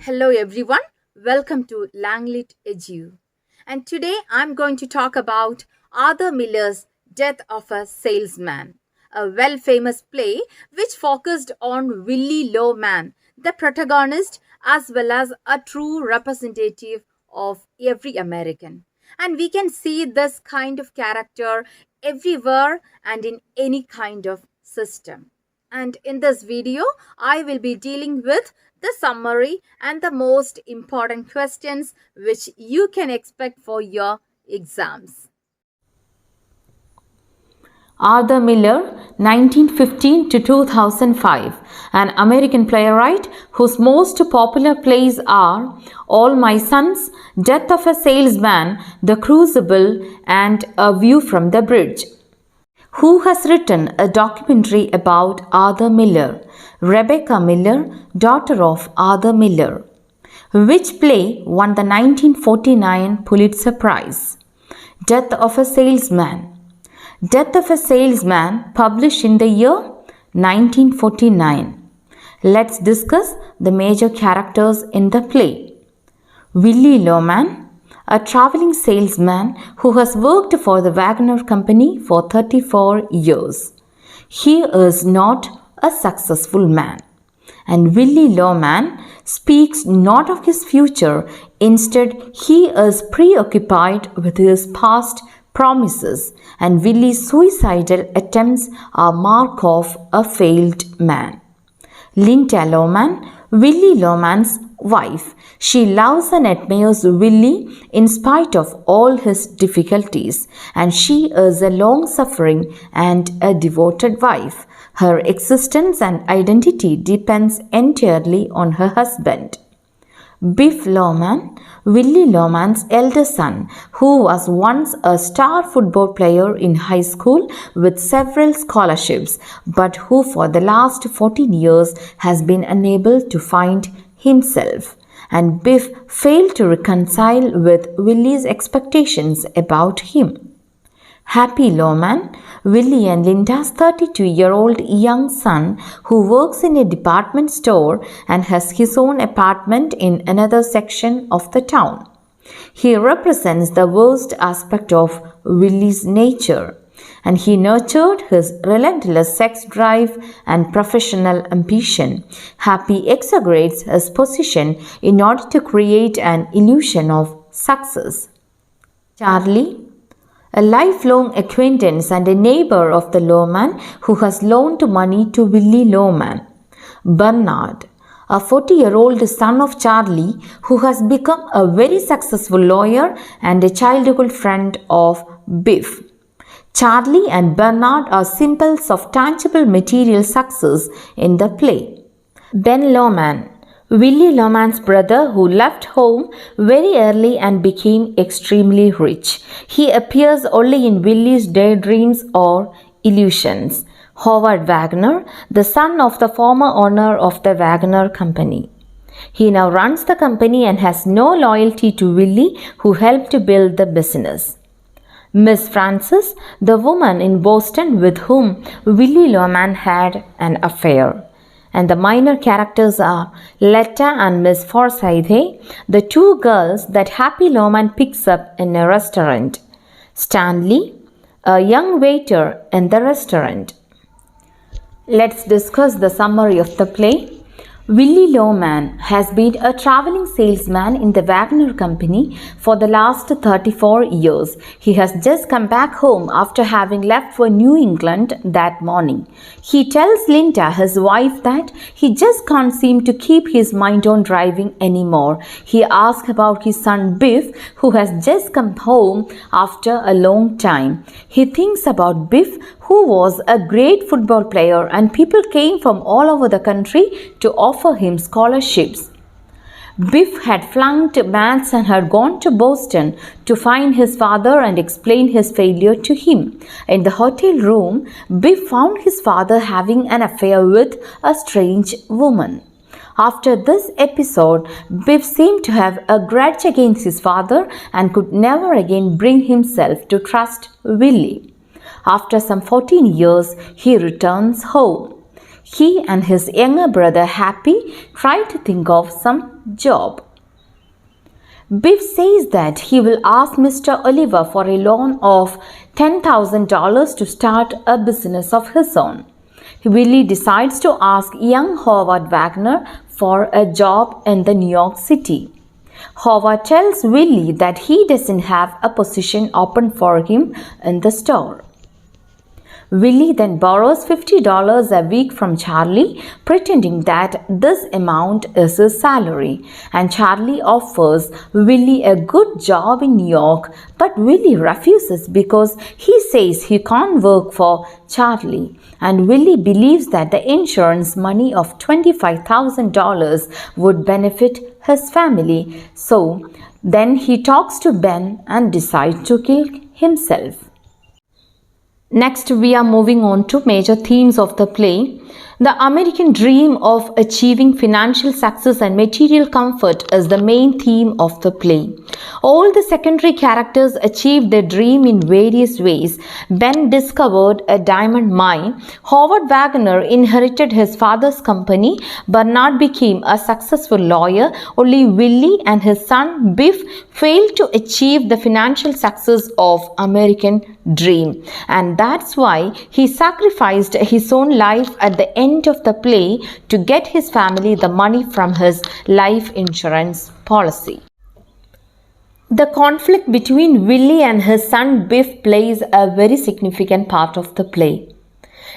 Hello everyone, welcome to Langlit Edu. And today I'm going to talk about Arthur Miller's Death of a Salesman, a well famous play which focused on Willie Loman, the protagonist, as well as a true representative of every American. And we can see this kind of character everywhere and in any kind of system. And in this video, I will be dealing with the summary and the most important questions which you can expect for your exams. Arthur Miller, 1915 to 2005, an American playwright whose most popular plays are All My Sons, Death of a Salesman, The Crucible, and A View from the Bridge. Who has written a documentary about Arthur Miller? Rebecca Miller, daughter of Arthur Miller. Which play won the 1949 Pulitzer Prize? Death of a Salesman. Death of a Salesman, published in the year 1949. Let's discuss the major characters in the play. Willie Loman, a traveling salesman who has worked for the Wagner Company for 34 years. He is not a successful man. And Willie Loman speaks not of his future, instead, he is preoccupied with his past promises, and Willie's suicidal attempts are mark of a failed man. Linda Loman, Willie Loman's wife. She loves and admires Willie in spite of all his difficulties, and she is a long-suffering and a devoted wife. Her existence and identity depends entirely on her husband. Biff Loman, Willie Loman's elder son, who was once a star football player in high school with several scholarships, but who for the last 14 years has been unable to find himself. And Biff failed to reconcile with Willie's expectations about him. Happy Loman, Willie and Linda's 32-year-old young son who works in a department store and has his own apartment in another section of the town. He represents the worst aspect of Willie's nature, and he nurtured his relentless sex drive and professional ambition. Happy exaggerates his position in order to create an illusion of success. Charlie, a lifelong acquaintance and a neighbor of the Loman who has loaned money to Willie Loman. Bernard, a 40-year-old son of Charlie who has become a very successful lawyer and a childhood friend of Biff. Charlie and Bernard are symbols of tangible material success in the play. Ben Loman, Willie Loman's brother who left home very early and became extremely rich. He appears only in Willie's daydreams or illusions. Howard Wagner, the son of the former owner of the Wagner Company. He now runs the company and has no loyalty to Willie, who helped to build the business. Miss Frances, the woman in Boston with whom Willie Loman had an affair. And the minor characters are Letta and Miss Forsythe, the two girls that Happy Loman picks up in a restaurant. Stanley, a young waiter in the restaurant. Let's discuss the summary of the play. Willie Loman has been a traveling salesman in the Wagner Company for the last 34 years. He has just come back home after having left for New England that morning. He tells Linda, his wife, that he just can't seem to keep his mind on driving anymore. He asks about his son Biff, who has just come home after a long time. He thinks about Biff, who was a great football player, and people came from all over the country to offer him scholarships. Biff had flunked maths and had gone to Boston to find his father and explain his failure to him. In the hotel room, Biff found his father having an affair with a strange woman. After this episode, Biff seemed to have a grudge against his father and could never again bring himself to trust Willie. After some 14 years, he returns home. He and his younger brother Happy try to think of some job. Biff says that he will ask Mr. Oliver for a loan of $10,000 to start a business of his own. Willie decides to ask young Howard Wagner for a job in the New York City. Howard tells Willie that he doesn't have a position open for him in the store. Willie then borrows $50 a week from Charlie, pretending that this amount is his salary, and Charlie offers Willie a good job in New York, but Willie refuses because he says he can't work for Charlie, and Willie believes that the insurance money of $25,000 would benefit his family. So then he talks to Ben and decides to kill himself. Next, we are moving on to major themes of the play. The American dream of achieving financial success and material comfort is the main theme of the play. All the secondary characters achieved their dream in various ways. Ben discovered a diamond mine. Howard Wagner inherited his father's company. Bernard became a successful lawyer. Only Willie and his son Biff failed to achieve the financial success of American dream, and that's why he sacrificed his own life at the end of the play to get his family the money from his life insurance policy. The conflict between Willie and his son Biff plays a very significant part of the play.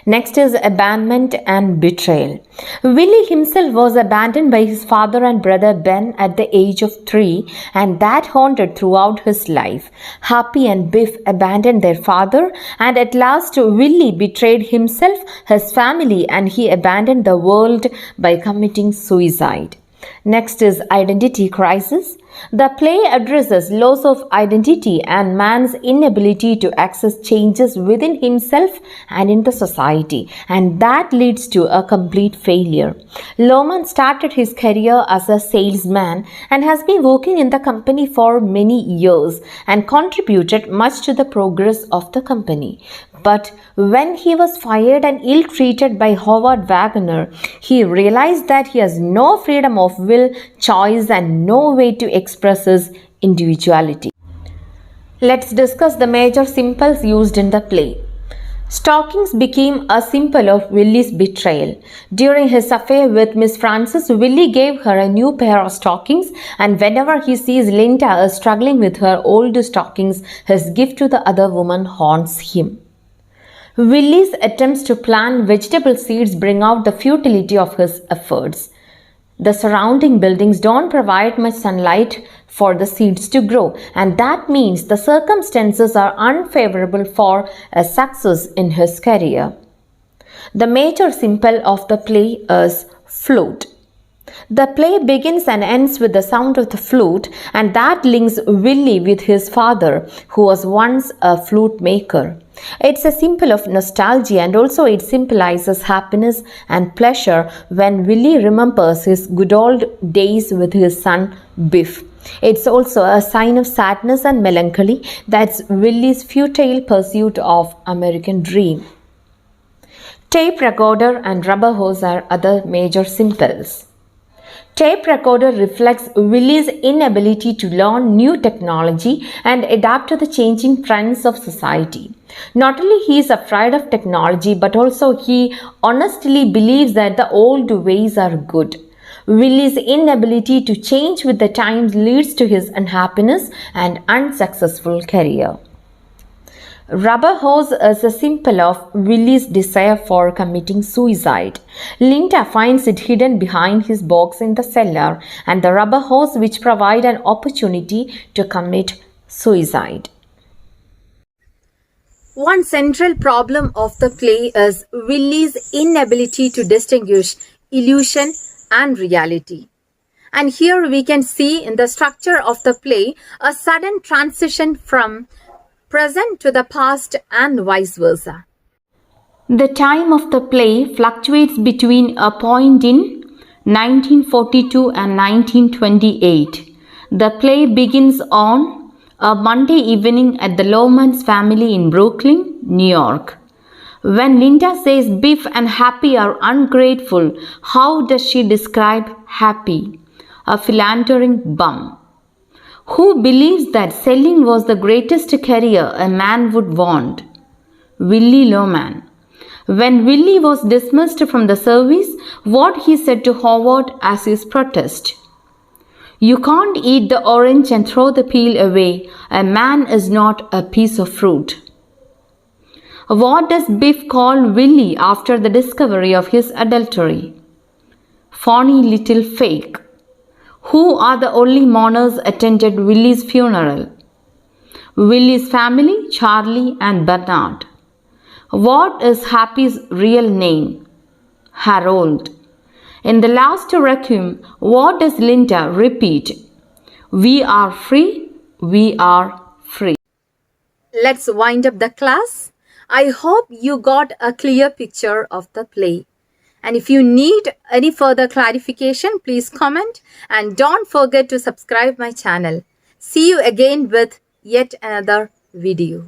Next is abandonment and betrayal. Willie himself was abandoned by his father and brother Ben at the age of 3, and that haunted throughout his life. Happy and Biff abandoned their father, and at last Willie betrayed himself, his family, and he abandoned the world by committing suicide. Next is identity crisis. The play addresses loss of identity and man's inability to access changes within himself and in the society, and that leads to a complete failure. Lohman started his career as a salesman and has been working in the company for many years and contributed much to the progress of the company. But when he was fired and ill-treated by Howard Wagner, he realized that he has no freedom of will, choice, and no way to express his individuality. Let's discuss the major symbols used in the play. Stockings became a symbol of Willie's betrayal. During his affair with Miss Frances, Willie gave her a new pair of stockings, and whenever he sees Linda struggling with her old stockings, his gift to the other woman haunts him. Willie's attempts to plant vegetable seeds bring out the futility of his efforts. The surrounding buildings don't provide much sunlight for the seeds to grow, and that means the circumstances are unfavorable for a success in his career. The major symbol of the play is flute. The play begins and ends with the sound of the flute, and that links Willie with his father, who was once a flute maker. It's a symbol of nostalgia, and also it symbolizes happiness and pleasure when Willie remembers his good old days with his son Biff. It's also a sign of sadness and melancholy. That's Willie's futile pursuit of American dream. Tape recorder and rubber hose are other major symbols. Tape recorder reflects Willie's inability to learn new technology and adapt to the changing trends of society. Not only he is afraid of technology, but also he honestly believes that the old ways are good. Willie's inability to change with the times leads to his unhappiness and unsuccessful career. Rubber hose is a symbol of Willie's desire for committing suicide. Linda finds it hidden behind his box in the cellar, and the rubber hose which provide an opportunity to commit suicide. One central problem of the play is Willie's inability to distinguish illusion and reality. And here we can see in the structure of the play a sudden transition from present to the past and vice versa. The time of the play fluctuates between a point in 1942 and 1928. The play begins on a Monday evening at the Lohman's family in Brooklyn, New York. When Linda says Biff and Happy are ungrateful, how does she describe Happy? A philandering bum who believes that selling was the greatest career a man would want. Willie Loman. When Willie was dismissed from the service, what he said to Howard as his protest. You can't eat the orange and throw the peel away. A man is not a piece of fruit. What does Biff call Willie after the discovery of his adultery? Phony little fake. Who are the only mourners attended Willie's funeral? Willie's family, Charlie and Bernard. What is Happy's real name? Harold. In the last requiem, what does Linda repeat? We are free, we are free. Let's wind up the class. I hope you got a clear picture of the play. And if you need any further clarification, please comment and don't forget to subscribe my channel. See you again with yet another video.